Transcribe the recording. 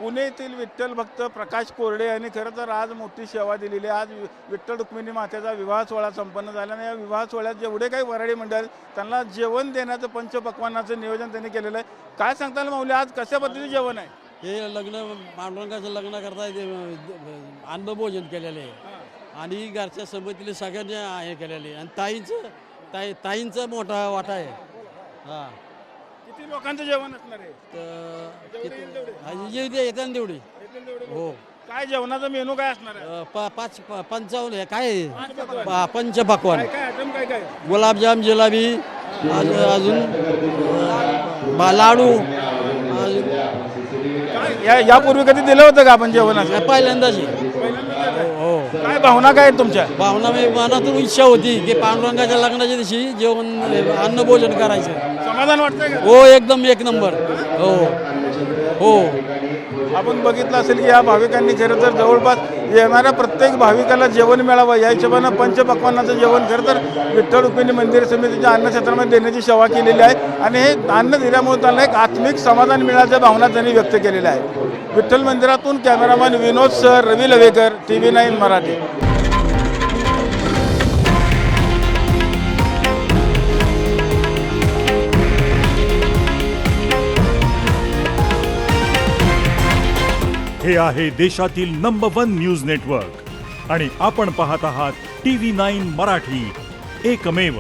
पुणे येथील विठ्ठल भक्त प्रकाश कोरडे यांनी खरं तर आज मोठी सेवा दिलेली आहे। आज विठ्ठल रुक्मिणी मातेचा विवाह सोहळा संपन्न झाला आणि या विवाह सोहळ्यात जेवढे काही वराडी मंडळ त्यांना जेवण देण्याचं पंचपक्वान्नाचं नियोजन त्यांनी केलेलं आहे। काय सांगताल माऊली, आज कशा पद्धतीचं जेवण आहे? हे लग्न पांडुरंगाचं लग्न करता ते अन्नभोजन केलेलं आहे आणि घरच्या संमतीने सगळ्यांनी हे केलेले आणि ताईंचा मोठा वाटा आहे। हां, किती लोकांचं जेवण असणार आहे? तर येतात तेवढी हो। काय जेवणाचा मेनू काय असणार आहे? 55 आहे काय पंचपक्वान, काय आयटम काय काय? गुलाबजाम, जिलेबी, अजून लाडू, यापूर्वी कधी दिलं होतं का आपण जेवणाचं? पहिल्यांदाच हो। काय भावना काय आहेत तुमच्या? भावना मी मनातून इच्छा होती की पांडुरंगाच्या लग्नाच्या दिवशी जेवण अन्नभोजन करायचं। समाधान वाटतंय का? हो, एकदम एक नंबर हो हो। आपण बघितलं असेल की या भाविकांनी खरं तर जवळपास येणाऱ्या प्रत्येक भाविकाला जेवण मिळावं या हिशोबानं पंचपक्वान्नाचं जेवण खरं तर विठ्ठल रुक्मिणी मंदिर समितीच्या अन्नक्षेत्रामध्ये देण्याची सेवा केलेली आहे आणि हे अन्न दिल्यामुळे त्यांना एक आत्मिक समाधान मिळाल्याच्या भावना त्यांनी व्यक्त केलेल्या आहे। विठ्ठल मंदिरातून कॅमेरामॅन विनोद सर, रवी लवेकर, TV9 मराठी। हे आहे देशातील नंबर 1 न्यूज नेटवर्क आणि आपण पाहत आहात TV9 मराठी, एकमेव।